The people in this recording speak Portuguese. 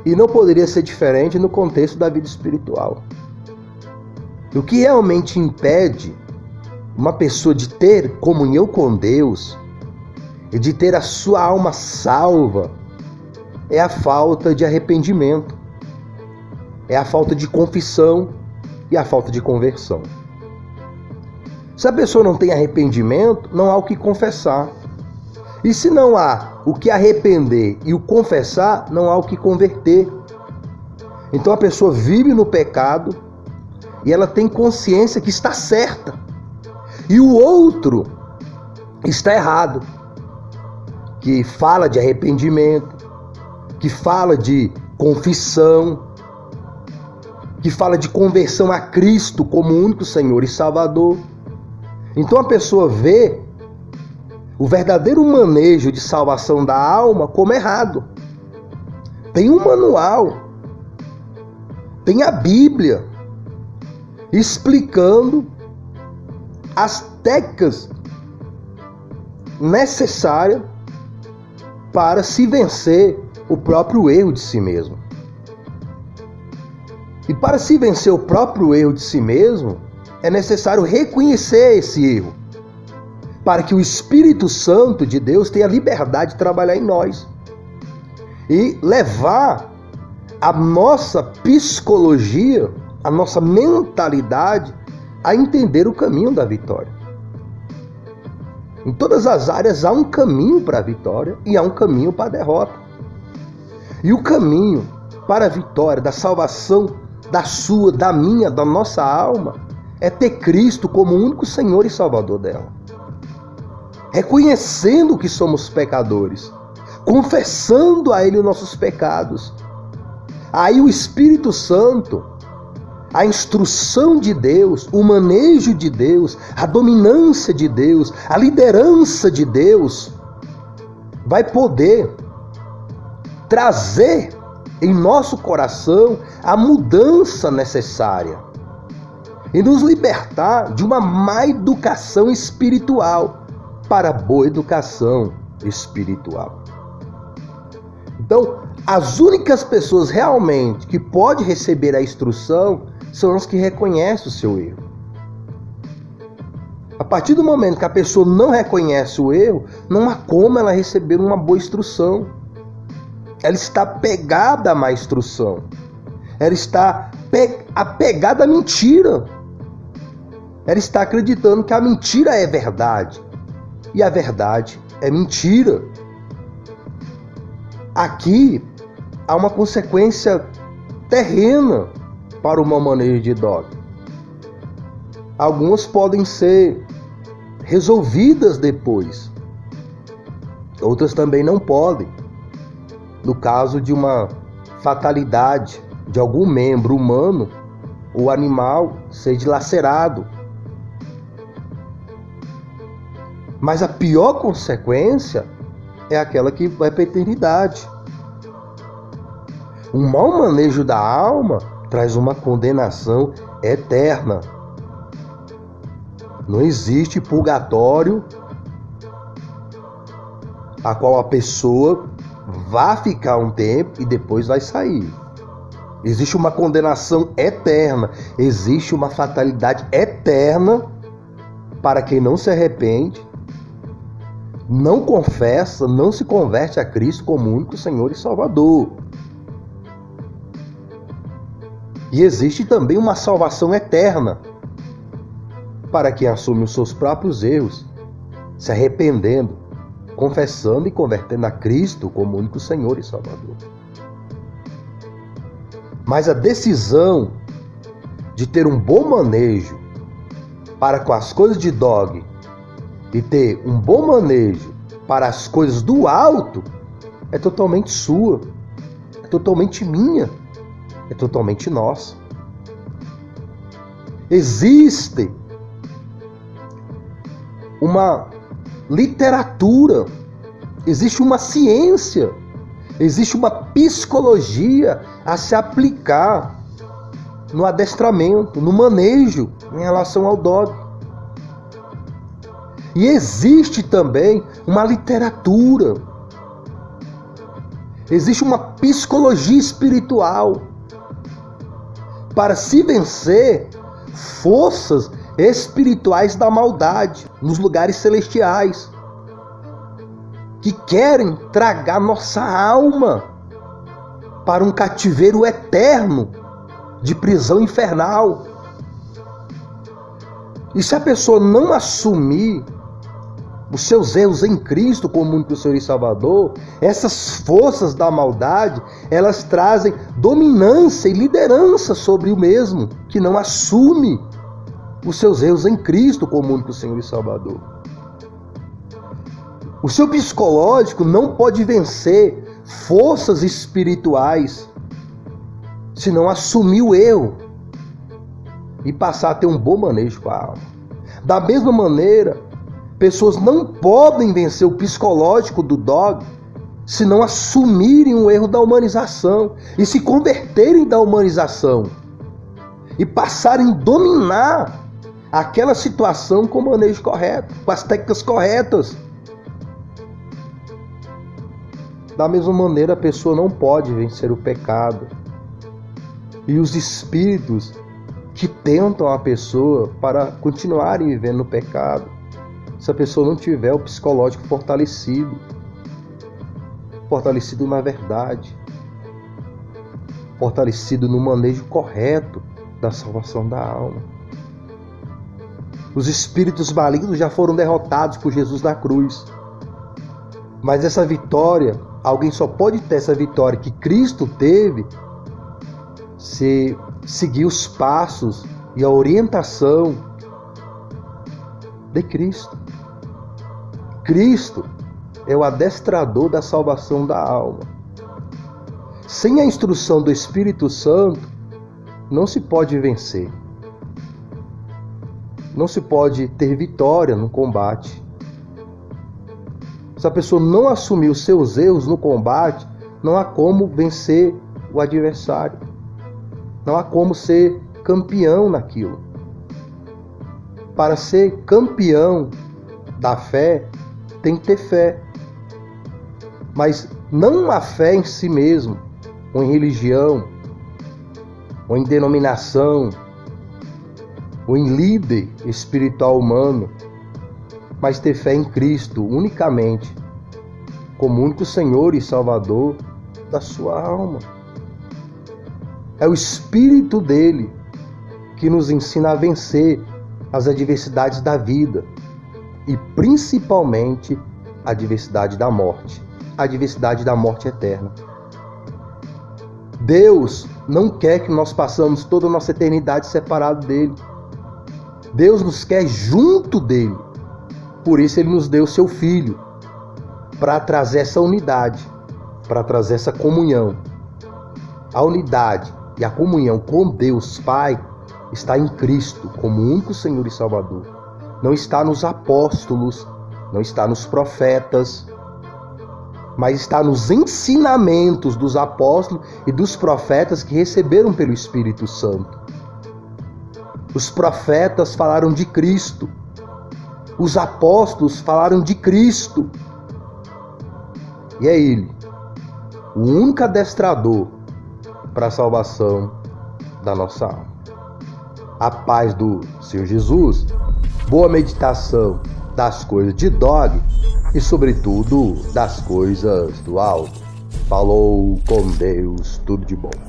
E não poderia ser diferente no contexto da vida espiritual. O que realmente impede uma pessoa de ter comunhão com Deus e de ter a sua alma salva é a falta de arrependimento, é a falta de confissão e a falta de conversão. Se a pessoa não tem arrependimento, não há o que confessar. E se não há o que arrepender e o confessar, não há o que converter. Então a pessoa vive no pecado e ela tem consciência que está certa. E o outro está errado. Que fala de arrependimento, que fala de confissão, que fala de conversão a Cristo como único Senhor e Salvador. Então a pessoa vê o verdadeiro manejo de salvação da alma como errado. Tem um manual, tem a Bíblia explicando as técnicas necessárias para se vencer o próprio erro de si mesmo. E para se vencer o próprio erro de si mesmo, é necessário reconhecer esse erro, para que o Espírito Santo de Deus tenha liberdade de trabalhar em nós e levar a nossa psicologia, a nossa mentalidade a entender o caminho da vitória. Em todas as áreas há um caminho para a vitória e há um caminho para a derrota. E o caminho para a vitória, da salvação da sua, da minha, da nossa alma, é ter Cristo como único Senhor e Salvador dela. Reconhecendo que somos pecadores, confessando a Ele os nossos pecados. Aí o Espírito Santo, a instrução de Deus, o manejo de Deus, a dominância de Deus, a liderança de Deus, vai poder trazer em nosso coração a mudança necessária e nos libertar de uma má educação espiritual para a boa educação espiritual. Então, as únicas pessoas realmente que podem receber a instrução são as que reconhecem o seu erro. A partir do momento que a pessoa não reconhece o erro, não há como ela receber uma boa instrução. Ela está apegada à má instrução. Ela está apegada à mentira. Ela está acreditando que a mentira é verdade. E a verdade é mentira. Aqui há uma consequência terrena para o mau manejo de dogma. Algumas podem ser resolvidas depois. Outras também não podem. No caso de uma fatalidade de algum membro humano ou animal ser dilacerado. Mas a pior consequência é aquela que vai para a eternidade. O mau manejo da alma traz uma condenação eterna. Não existe purgatório a qual a pessoa vai ficar um tempo e depois vai sair. Existe uma condenação eterna, existe uma fatalidade eterna para quem não se arrepende, não confessa, não se converte a Cristo como único Senhor e Salvador. E existe também uma salvação eterna para quem assume os seus próprios erros, se arrependendo, confessando e convertendo a Cristo como único Senhor e Salvador. Mas a decisão de ter um bom manejo para com as coisas de dogma e ter um bom manejo para as coisas do alto é totalmente sua, é totalmente minha, é totalmente nossa. Existe uma literatura, existe uma ciência, existe uma psicologia a se aplicar no adestramento, no manejo em relação ao dogma. E existe também uma literatura, Existe uma psicologia espiritual para se vencer forças espirituais da maldade nos lugares celestiais, que querem tragar nossa alma para um cativeiro eterno de prisão infernal. E se a pessoa não assumir os seus erros em Cristo como único Senhor e Salvador, essas forças da maldade, elas trazem dominância e liderança sobre o mesmo, que não assume os seus erros em Cristo como único Senhor e Salvador. O seu psicológico não pode vencer forças espirituais se não assumir o erro e passar a ter um bom manejo com a alma. Da mesma maneira, pessoas não podem vencer o psicológico do dogma se não assumirem o erro da humanização e se converterem da humanização e passarem a dominar aquela situação com o manejo correto, com as técnicas corretas. Da mesma maneira, a pessoa não pode vencer o pecado e os espíritos que tentam a pessoa para continuarem vivendo no pecado, se a pessoa não tiver o psicológico fortalecido na verdade, fortalecido no manejo correto da salvação da alma. Os espíritos malignos já foram derrotados por Jesus na cruz, mas essa vitória, alguém só pode ter essa vitória que Cristo teve se seguir os passos e a orientação de Cristo. Cristo é o adestrador da salvação da alma. Sem a instrução do Espírito Santo, não se pode vencer. Não se pode ter vitória no combate. Se a pessoa não assumir os seus erros no combate, não há como vencer o adversário. Não há como ser campeão naquilo. Para ser campeão da fé, tem que ter fé. Mas não a fé em si mesmo, ou em religião, ou em denominação, ou em líder espiritual humano, mas ter fé em Cristo unicamente, como único Senhor e Salvador da sua alma. É o Espírito dele que nos ensina a vencer as adversidades da vida e principalmente a adversidade da morte, a adversidade da morte eterna. Deus não quer que nós passamos toda a nossa eternidade separado dele. Deus nos quer junto dele. Por isso ele nos deu o seu Filho, para trazer essa unidade, para trazer essa comunhão. A unidade e a comunhão com Deus Pai está em Cristo como único Senhor e Salvador. Não está nos apóstolos, não está nos profetas, mas está nos ensinamentos dos apóstolos e dos profetas que receberam pelo Espírito Santo. Os profetas falaram de Cristo. Os apóstolos falaram de Cristo. E é Ele, o único adestrador para a salvação da nossa alma. A paz do Senhor Jesus, boa meditação das coisas de dog e, sobretudo, das coisas do alto. Falou com Deus, tudo de bom.